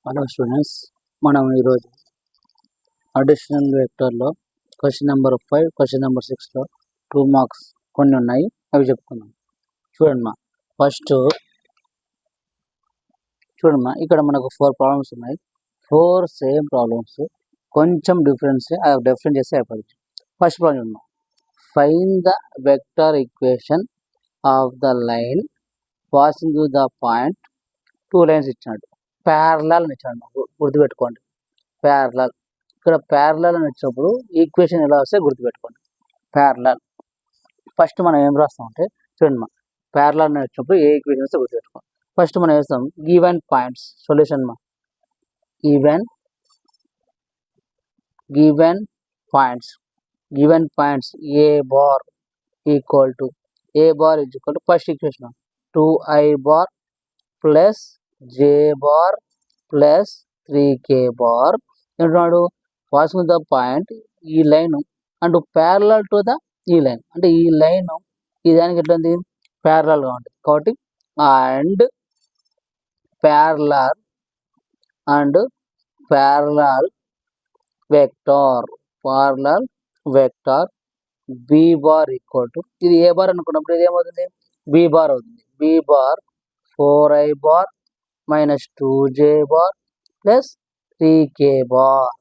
Hello students, మనం ఈరోజు additional వెక్టర్లో క్వశ్చన్ నెంబర్ 5, క్వశ్చన్ నెంబర్ 6లో 2 మార్క్స్ కొన్ని ఉన్నాయి, అవి చెప్పుకుందాం. చూడండి ఫస్ట్ చూడమ్మా, ఇక్కడ మనకు 4 ప్రాబ్లమ్స్ ఉన్నాయి. 4 సేమ్ ప్రాబ్లమ్స్, కొంచెం డిఫరెన్స్ చేస్తే అయిపోతుంది. ఫస్ట్ ప్రాబ్లం చూడమ్మా, find the vector equation of the line passing through the point. 2 lines ఇచ్చినాడు, ప్యారలల్ అని ఇచ్చాడు. గుర్తుపెట్టుకోండి, ప్యారలల్. ఇక్కడ ప్యారలల్ అని వచ్చినప్పుడు ఈక్వేషన్ ఎలా వస్తే గుర్తుపెట్టుకోండి, ప్యారలల్. ఫస్ట్ మనం ఏం రాస్తామంటే చూడండి, ప్యారలల్ అని వచ్చినప్పుడు ఏ ఈక్వేషన్ వస్తే గుర్తుపెట్టుకోండి. ఫస్ట్ మనం వేస్తాం given points solution. Given points A bar equal to first equation 2i bar plus j bar plus 3k bar. ఏంటున్నాడు, పాసింగ్ ద పాయింట్ ఈ line and parallel to the ఈ లైన్, అంటే ఈ లైన్ ఈ దానికి ఎట్లా ఉంది, ప్యారలల్గా ఉంటుంది కాబట్టి and parallel vector B bar equal to, ఇది ఏ బార్ అనుకున్నప్పుడు ఇది ఏమవుతుంది, బి బార్ అవుతుంది. B bar 4i bar minus 2j bar plus 3k bar.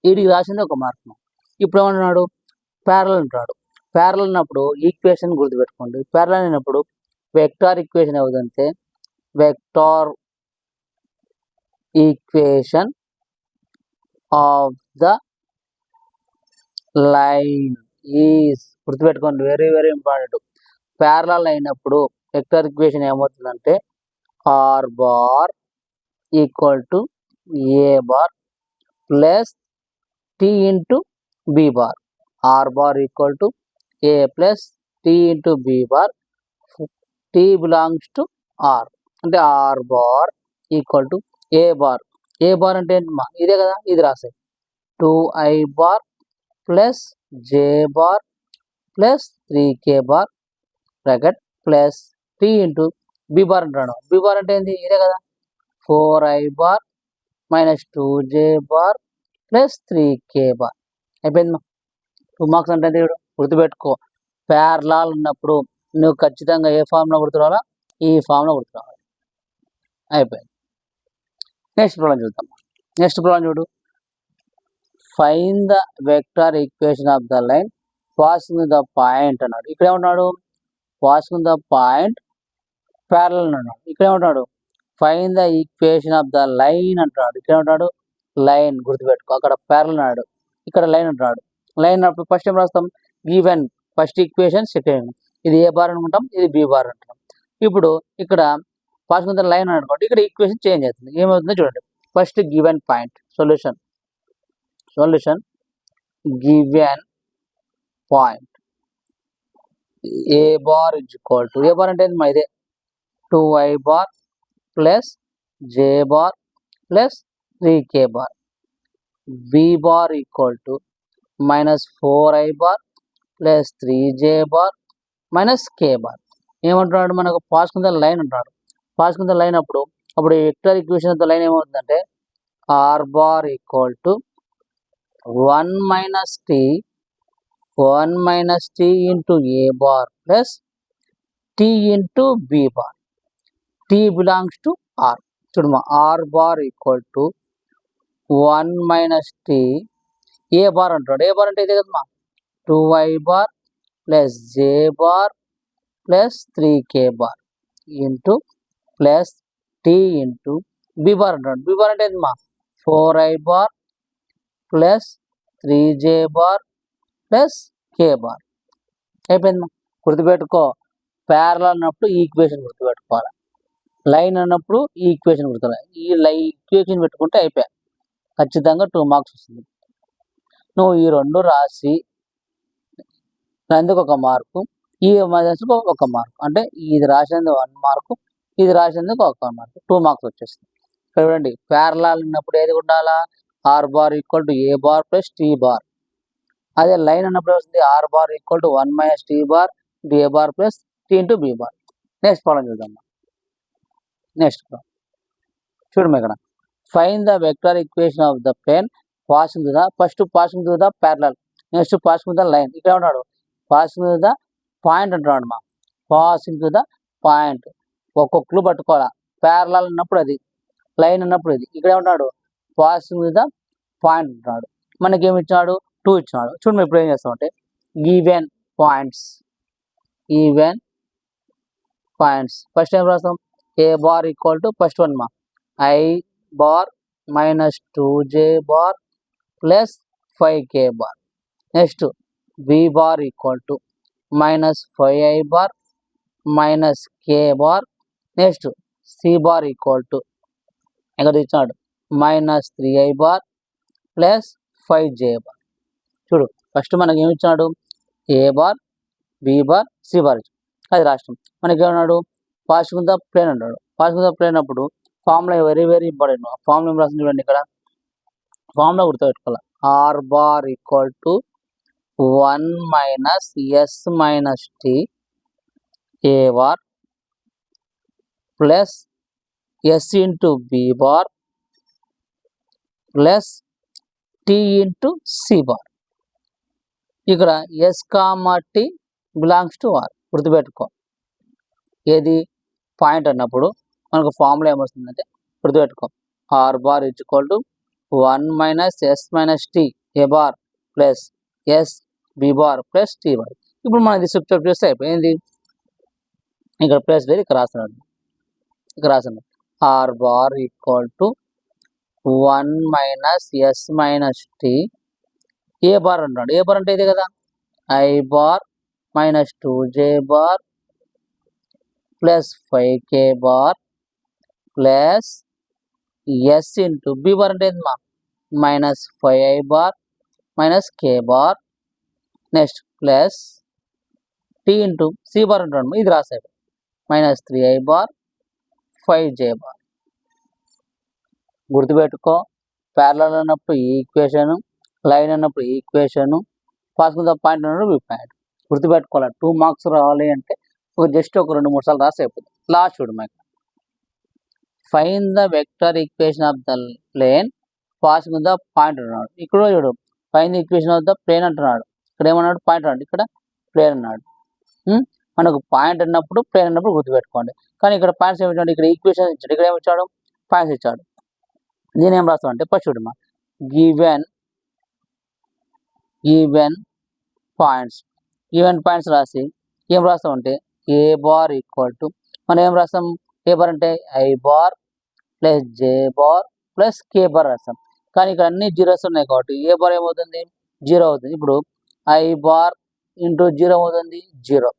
వీడికి రాసింది ఒక మార్క్. ఇప్పుడు ఏమంటున్నాడు, ప్యారలల్ అంటున్నాడు. ప్యారలల్ అన్నప్పుడు ఈక్వేషన్ గుర్తుపెట్టుకోండి. ప్యారలల్ అయినప్పుడు వెక్టార్ ఈక్వేషన్ ఏమవుతుందంటే vector equation of the line is, గుర్తుపెట్టుకోండి, వెరీ వెరీ ఇంపార్టెంట్. ప్యారలల్ అయినప్పుడు వెక్టార్ ఈక్వేషన్ ఏమవుతుందంటే R bar equal to A bar plus T into B bar. R bar equal to A plus T into B bar. T belongs to R, అంటే R bar equal to A bar. A bar అంటే ఇదే కదా, ఇది రాసే 2i bar plus j bar plus 3k bar bracket plus T into B bar అంటాడు. B bar అంటే ఏంటి, ఇదే కదా, 4i bar minus 2j bar plus 3k bar. అయిపోయింది. 2 మార్క్స్ అంటే గుర్తుపెట్టుకో. ప్యారలల్ ఉన్నప్పుడు నువ్వు ఖచ్చితంగా ఏ ఫామ్లో గుర్తురావాలా, ఈ ఫామ్లో గుర్తురావాలి. అయిపోయింది. నెక్స్ట్ ప్రాబ్లం చూద్దాం. నెక్స్ట్ ప్రాబ్లం చూడు, find the vector equation of the line passing the point అన్నాడు. ఇక్కడ ఏమంటున్నాడు, పాసింగ్ ద పాయింట్ ప్యారలల్ అన్నాడు. ఇక్కడ ఏమంటున్నాడు, find the equation of the line అంటున్నాడు. ఇక్కడ ఏమంటున్నాడు, లైన్. గుర్తుపెట్టుకో, అక్కడ ప్యారలల్ అన్నాడు, ఇక్కడ లైన్ అంటున్నాడు. లైన్ అప్పుడు ఫస్ట్ ఏం రాస్తాం, గివెన్ ఫస్ట్ ఈక్వేషన్ సెకండ్. ఇది ఏ బార్ అనుకుంటాం, ఇది బి బార్ అంటాం. ఇప్పుడు ఇక్కడ పాసింగ్ ద లైన్ అనుకోండి, ఇక్కడ ఈక్వేషన్ చేంజ్ అవుతుంది. ఏమవుతుందో చూడండి. First given point solution given point A bar is equal to, A bar అంటే ఇదే 2i bar plus j bar plus 3k bar. B bar equal to minus 4i bar plus 3j bar minus k bar. ఏమంటున్నాడు, మనకు passing the line అంటున్నాడు. Passing the line అప్పుడు vector equation of the line ఏమవుతుందంటే R bar equal to 1 minus T into A bar plus T into B bar. T belongs to R. చూడమ్మా, R bar equal to 1 minus T A bar అంటాడు. A bar అంటే ఇదే కదమ్మా, 2i bar plus j bar plus 3k bar into plus T into B bar అంటాడు. B bar అంటే ఏంటమ్మా, 4i bar plus 3j bar plus k bar. అయిపోయిందమ్మా. గుర్తుపెట్టుకో, parallel అన్నప్పుడు ఈ ఈక్వేషన్ గుర్తుపెట్టుకోవాలి, లైన్ అన్నప్పుడు ఈ ఈక్వేషన్ గుర్తురాలి. ఈ ఈక్వేషన్ పెట్టుకుంటే అయిపోయా, ఖచ్చితంగా 2 మార్క్స్ వస్తుంది. నువ్వు ఈ రెండు రాసి అందుకు 1 మార్కు, ఈ ఒక మార్కు, అంటే ఇది రాసినందుకు 1 మార్కు, ఇది రాసినందుకు 1 మార్కు, 2 మార్క్స్ వచ్చేస్తుంది. చూడండి, ప్యారలల్ ఉన్నప్పుడు ఏది ఉండాలా, R bar equal to A bar plus T bar. అదే లైన్ అన్నప్పుడు వస్తుంది R bar equal to 1 minus T bar into A bar plus T into B bar. Next problem చూద్దాం. నెక్స్ట్ ప్రాబ్లం చూడము ఇక్కడ find the vector equation of the plane passing to the first passing to the parallel next passing to the line. ఇక్కడ ఉన్నాడు passing to the point అంటున్నాడు మా passing to the point. ఒక్కొక్క clue పట్టుకోవాలా. Parallel ఉన్నప్పుడు అది, లైన్ ఉన్నప్పుడు ఇది. ఇక్కడ ఏమంటున్నాడు పాసింగ్ టు ద పాయింట్ అంటున్నాడు. మనకి ఏమి ఇచ్చినాడు 2 ఇచ్చినాడు. చూడండి ఇప్పుడు ఏం చేస్తామంటే ఈవెన్ పాయింట్స్ ఫస్ట్ ఏం రాస్తాం A bar equal to first one మా I bar minus 2j bar plus 5k bar. Next B bar equal to minus 5i bar minus k bar. Next C bar equal to ఇక్కడ ఇచ్చినాడు minus 3i bar plus 5j bar. చూడు first మనకి ఏమి ఇచ్చినాడు A bar B bar C bar అది రాష్ట్రం. మనకి ఏమన్నాడు పాసింగ్ ద ప్లేన్ అన్నాడు. పాసింగ్ ద ప్లేన్ అప్పుడు formula very very important. Formula ఏం రాసింది చూడండి ఇక్కడ ఫార్ములా గుర్తుపెట్టుకోవాలి. R bar equal to 1 minus S minus T A bar plus S into B bar plus T into C bar. ఇక్కడ S comma T belongs to R గుర్తుపెట్టుకో. ఏది point అన్నప్పుడు మనకు ఫార్ములా ఏమొస్తుందంటే గుర్తుపెట్టుకో R bar is equal to 1 minus S minus T A bar plus S B bar plus T bar. ఇప్పుడు మనం ఇది సబ్స్టిట్యూట్ చేస్తే అయిపోయింది. ఇక్కడ ప్లస్ లేదు ఇక్కడ రాస్తున్నాడు. R bar equal to 1 minus S minus T A bar అంటున్నాడు. ఏ బార్ అంటే ఇదే కదా I bar minus 2j bar plus 5k bar plus S into B bar అంటే ఏంది మా minus 5i bar minus k bar. Next plus T into C bar అంటాడు. ఇది రాసాడు minus 3i bar 5j bar. గుర్తుపెట్టుకో ప్యారలల్ అన్నప్పుడు ఈ equation, line అన్నప్పుడు ఈ ఈక్వేషన్, పాసింగ్ ద పాయింట్ అన్నప్పుడు బి పాయింట్. గుర్తుపెట్టుకోవాలి 2 మార్క్స్ రావాలి అంటే జస్ట్ ఒక 2-3 సార్లు రాసి అయిపోతుంది. లాస్ట్ చూడు మనకి find the vector equation of the plane passing the point అన్నాడు. ఇక్కడ చూడు find the equation of the plane అంటున్నాడు. ఇక్కడ ఏమన్నాడు పాయింట్ అన్నాడు, ఇక్కడ ప్లేన్ అన్నాడు. మనకు పాయింట్ అన్నప్పుడు ప్లేన్ అన్నప్పుడు గుర్తుపెట్టుకోండి. కానీ ఇక్కడ పాయింట్స్ ఏమిటంటే ఇక్కడ ఈక్వేషన్ ఇచ్చాడు, ఇక్కడ ఏమి ఇచ్చాడు పాయింట్స్ ఇచ్చాడు. దీని ఏం రాస్తాం అంటే ఫస్ట్ చూడమ్మా ఈవెన్ పాయింట్స్ రాసి ఏం రాస్తామంటే ఏ బార్ ఈక్వల్ టు మనం ఏం రాస్తాం ఏ బార్ అంటే I bar plus J bar plus K bar రాస్తాం. కానీ ఇక్కడ అన్ని జీరోస్ ఉన్నాయి కాబట్టి ఏ బార్ ఏమవుతుంది 0 అవుతుంది. ఇప్పుడు ఐ బార్ ఇంటూ 0 అవుతుంది 0,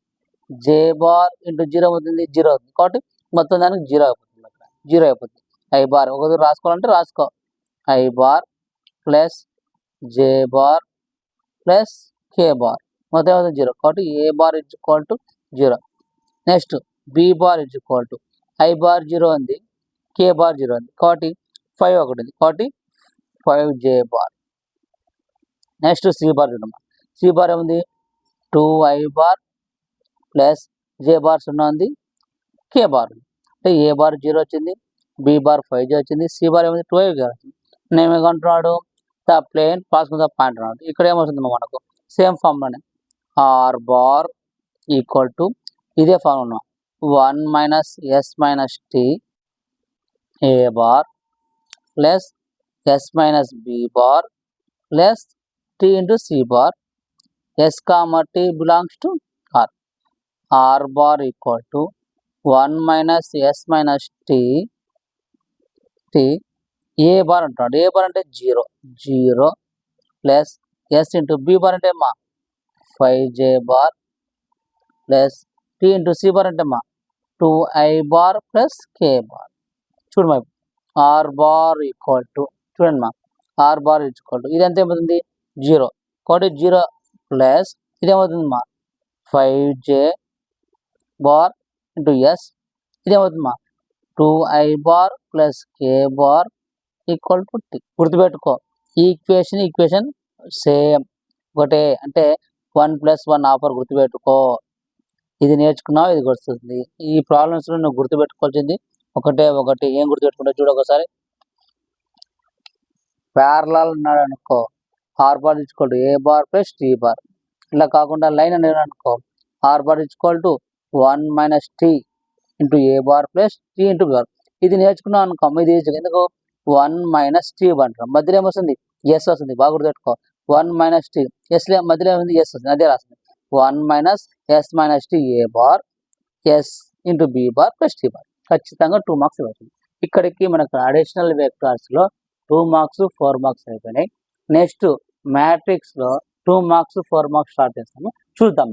జే బార్ ఇంటూ 0 అవుతుంది 0 అవుతుంది. కాబట్టి మొత్తం దానికి 0 అయిపోతుంది. అక్కడ 0 అయిపోతుంది. ఐ బార్ ఒకటి రాసుకోవాలంటే రాసుకో I bar plus J bar plus K bar మొత్తం ఏమవుతుంది 0. కాబట్టి A bar is equal to 0. Next B bar is equal to I bar 0 ఉంది, కే బార్ 0 ఉంది కాబట్టి 5 ఒకటి ఉంది కాబట్టి 5j bar. Next C bar చూడమ్మా. సి బార్ ఏముంది 2i bar plus J bar 0 ఉంది, కే బార్ ఉంది. అంటే ఏ బార్ 0 వచ్చింది, బి బార్ 5j వచ్చింది, సి బార్ ఏముంది 2i వచ్చింది. నేను ఏమంటున్నాడు the plane passing the point అన్నాడు. ఇక్కడ ఏమవుతుంది మనకు సేమ్ ఫార్ములానే ఆర్ బార్ ఈక్వల్ టు ఇదే formula 1 minus S minus T A bar plus S minus B bar plus T into C bar. S comma T belongs to R. R bar equal to 1 minus S minus T A bar అంటున్నాడు. A bar అంటే 0 plus S into B bar అంటే మా 5j bar plus T into C bar అంటే మా 2i bar plus K bar. చూడు మా are bar equal to చూడండి మా ఆర్ బార్ ఈక్వల్ టు ఇది ఎంత ఏమవుతుంది 0 కాబట్టి 0 ప్లస్ ఇదేమవుతుంది మా 5j బార్ ఇంటూ ఎస్ ఇదేమవుతుంది మా 2i bar plus K bar equal to T. గుర్తుపెట్టుకో ఈక్వేషన్ సేమ్ ఒకటే అంటే 1+1 ఆఫర్ గుర్తుపెట్టుకో. ఇది నేర్చుకున్నావు ఇది గుర్తుంది. ఈ ప్రాబ్లమ్స్లో నువ్వు గుర్తుపెట్టుకోవాల్సింది ఒకటే ఒకటి ఏం గుర్తుపెట్టుకుంటా చూడు ఒకసారి. ప్యారలల్ ఉన్నాడు అనుకో, R bar equal to A bar plus T bar. ఇలా కాకుండా లైన్ అనేది అనుకో, R bar equal to 1 minus T into A bar plus T into bar. ఇది నేర్చుకున్నాం అనుకో, ఇది ఎందుకు 1 మైనస్ టీ అంటాం. మధ్యలో ఏమొస్తుంది, ఎస్ వస్తుంది. బాగా గుర్తుపెట్టుకో, 1 మైనస్ టీ, ఎస్ మధ్యలో ఏముంది, ఎస్ వస్తుంది. అదే రాస్తుంది 1 minus S minus T A bar S into B bar plus T bar. ఖచ్చితంగా 2 మార్క్స్ అవుతుంది. ఇక్కడికి మనకు అడిషనల్ వెక్టార్స్లో 2 మార్క్స్ 4 మార్క్స్ అయిపోయినాయి. నెక్స్ట్ మ్యాట్రిక్స్లో 2 మార్క్స్ 4 మార్క్స్ స్టార్ట్ చేస్తాము, చూద్దాం.